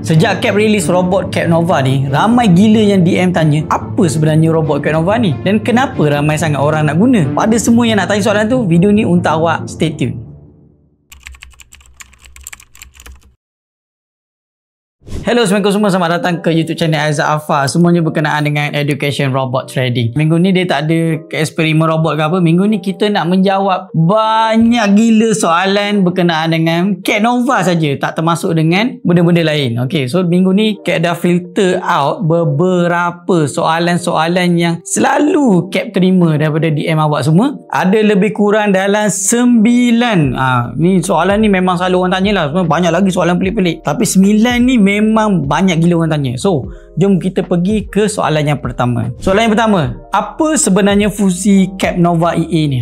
Sejak Cap release robot Cap Nova ni, ramai gila yang DM tanya, apa sebenarnya robot Cap Nova ni? Dan kenapa ramai sangat orang nak guna? Pada semua yang nak tanya soalan tu, video ni untuk awak. Stay tune. Hello, Assalamualaikum semua. Selamat datang ke YouTube channel Aizat Afar. Semuanya berkenaan dengan education robot trading. Minggu ni dia tak ada eksperimen robot ke apa. Minggu ni kita nak menjawab banyak gila soalan berkenaan dengan Cap Nova saja, tak termasuk dengan benda-benda lain. Okay, so minggu ni Cap dah filter out beberapa soalan-soalan yang selalu Cap terima daripada DM awak semua. Ada lebih kurang dalam 9. Ni soalan ni memang selalu orang tanya lah. Banyak lagi soalan pelik-pelik. Tapi 9 ni memang banyak gila orang tanya. So, jom kita pergi ke soalan yang pertama. Soalan yang pertama, apa sebenarnya fungsi Cap Nova EA ni?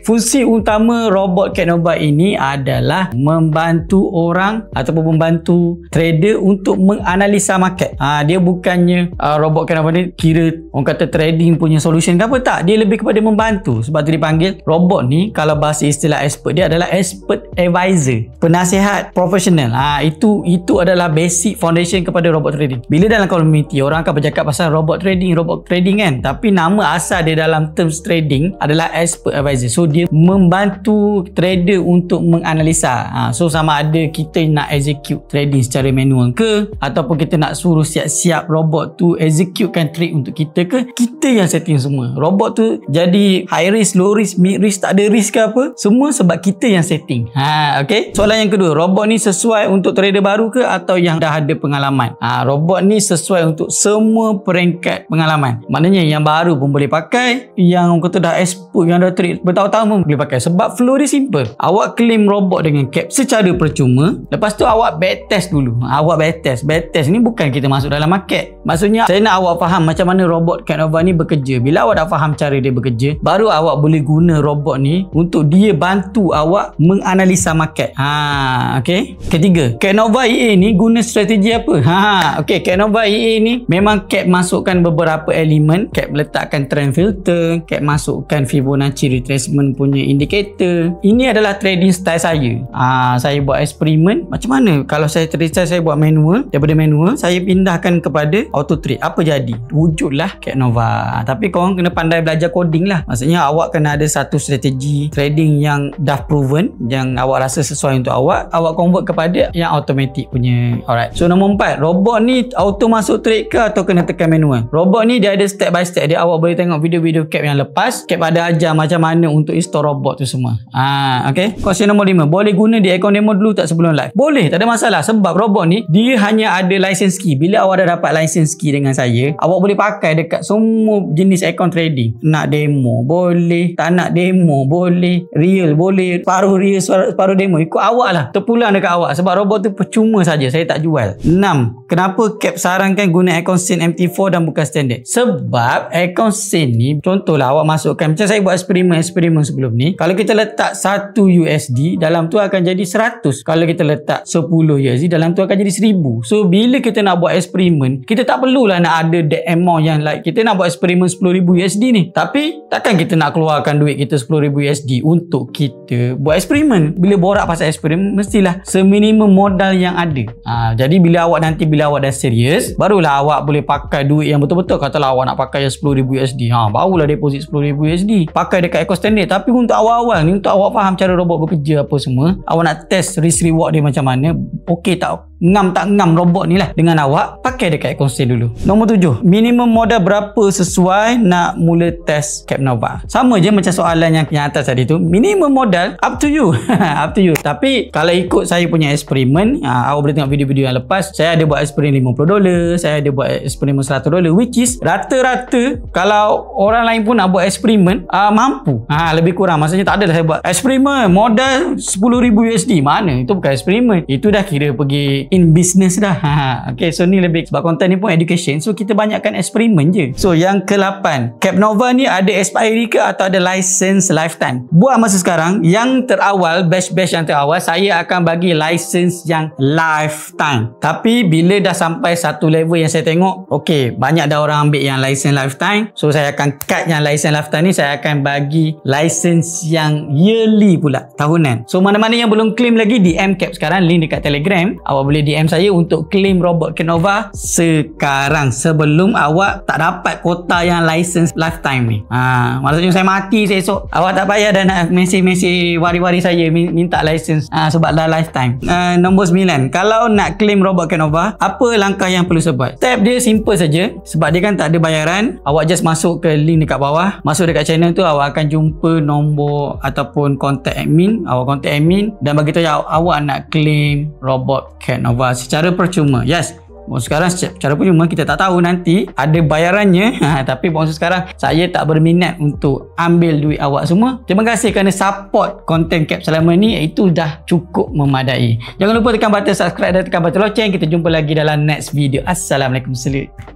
Fungsi utama robot Cap Nova ini adalah membantu orang ataupun membantu trader untuk menganalisa market. Dia bukannya robot Cap Nova ni kira orang kata trading punya solution ke apa, tak. Dia lebih kepada membantu. Sebab tu dipanggil robot ni, kalau bahasa istilah expert dia adalah expert advisor, penasihat profesional. Itu adalah basic foundation kepada robot trading. Bila dalam community orang akan bercakap pasal robot trading kan, tapi nama asal dia dalam terms trading adalah expert advisor. So dia membantu trader untuk menganalisa. So sama ada kita nak execute trading secara manual ke, ataupun kita nak suruh siap-siap robot tu executekan trade untuk kita ke, kita yang setting semua. Robot tu jadi high risk, low risk, mid risk, tak ada risk ke apa, semua sebab kita yang setting. Okay. Soalan yang kedua, robot ni sesuai untuk trader baru ke atau yang dah ada pengalaman? Robot ni sesuai untuk semua peringkat pengalaman. Maknanya yang baru pun boleh pakai, yang kata dah expert, yang dah trade bertahun-tahun pun boleh pakai. Sebab flow dia simple. Awak claim robot dengan Cap secara percuma, lepas tu awak backtest dulu. Awak backtest ni bukan kita masuk dalam market. Maksudnya saya nak awak faham macam mana robot Cap Nova ni bekerja. Bila awak dah faham cara dia bekerja, baru awak boleh guna robot ni untuk dia bantu awak menganalisa market. Okay. Ketiga, Cap Nova EA ni guna strategi apa? Okay, Cap Nova EA ni memang Cap masukkan beberapa elemen. Cap letakkan trend filter, Cap masukkan Fibonacci retracement punya indicator. Ini adalah trading style saya. Saya buat eksperimen macam mana kalau saya trading saya buat manual, daripada manual saya pindahkan kepada auto trade. Apa jadi? Wujudlah Cap Nova. Tapi korang kena pandai belajar coding lah. Maksudnya awak kena ada satu strategi trading yang dah proven, yang awak rasa sesuai untuk awak convert kepada yang automatic punya. Alright. So nombor 4, robot ni auto masuk trade ke atau kena tekan manual? Robot ni dia ada step by step dia. Awak boleh tengok video-video Cap yang lepas. Cap ada ajar macam mana untuk install robot tu semua. Okay. Question nombor 5, boleh guna di akaun demo dulu tak sebelum live? Boleh, tak ada masalah. Sebab robot ni dia hanya ada license key. Bila awak dah dapat license key dengan saya, awak boleh pakai dekat semua jenis akaun trading. Nak demo boleh, tak nak demo boleh, real boleh, separuh real separuh demo, ikut awak lah, terpulang dekat awak. Sebab robot tu percuma saja, saya tak jual. 6, kenapa Cap sarankan guna akaun SIN MT4 dan bukan standard? Sebab akaun SIN ni, contohlah awak masukkan, macam saya buat eksperimen sebelum ni, kalau kita letak 1 USD dalam tu akan jadi 100. Kalau kita letak 10 USD dalam tu akan jadi 1000. So bila kita nak buat eksperimen, kita tak perlulah nak ada that amount yang like kita nak buat eksperimen 10,000 USD ni, tapi takkan kita nak keluarkan duit kita 10,000 USD untuk kita buat eksperimen. Bila borak pasal eksperimen, mestilah seminimum modal yang ada. Jadi bila awak dah serius, barulah awak boleh pakai duit yang betul-betul. Katalah awak nak pakai yang 10,000 USD, barulah deposit 10,000 USD, pakai dekat akaun standard. Tapi untuk awal-awal ni, untuk awak faham cara robot bekerja apa semua, awak nak test risk reward dia macam mana, okey tak ngam robot ni lah dengan awak, pakai dekat akaun standard dulu. Nombor 7, minimum modal berapa sesuai nak mula test Cap Nova? Sama je macam soalan yang atas tadi tu. Minimum modal up to you. Up to you. Tapi kalau ikut saya punya eksperimen, awak boleh tengok video-video yang lepas, saya ada buat eksperimen $50, saya ada buat eksperimen $100, which is rata-rata kalau orang lain pun nak buat eksperimen mampu. Lebih kurang. Maksudnya tak adalah saya buat eksperimen modal 10,000 USD. Mana? Itu bukan eksperimen. Itu dah kira pergi in business dah. Okay, so ni lebih sebab konten ni pun education, so kita banyakkan eksperimen je. So yang ke-8, Cap Nova ni ada expiry ke atau ada license lifetime? Buat masa sekarang, yang terawal, batch yang terawal, saya akan bagi license yang lifetime. Tapi bila dah sampai satu level yang saya tengok, okay, banyak dah orang ambil yang license lifetime, so saya akan cut yang license lifetime ni, saya akan bagi license yang yearly pula, tahunan. So mana-mana yang belum claim lagi, DM Cap sekarang, link dekat Telegram, awak boleh boleh DM saya untuk claim robot Canova sekarang sebelum awak tak dapat kota yang license lifetime ni. Maksudnya saya mati esok, awak tak payah dah nak mesej wari-wari saya minta license sebab dah lifetime. Nombor 9, kalau nak claim robot Canova, apa langkah yang perlu sebut? Step dia simple saja, sebab dia kan tak ada bayaran. Awak just masuk ke link dekat bawah, masuk dekat channel tu, awak akan jumpa nombor ataupun kontak admin. Awak kontak admin dan bagi tahu awak nak claim robot Canova secara percuma. Yes, sekarang secara percuma, kita tak tahu nanti ada bayarannya. Tapi masa sekarang saya tak berminat untuk ambil duit awak semua. Terima kasih kerana support content Cap selama ni, itu dah cukup memadai. Jangan lupa tekan button subscribe dan tekan button loceng. Kita jumpa lagi dalam next video. Assalamualaikum. Salut.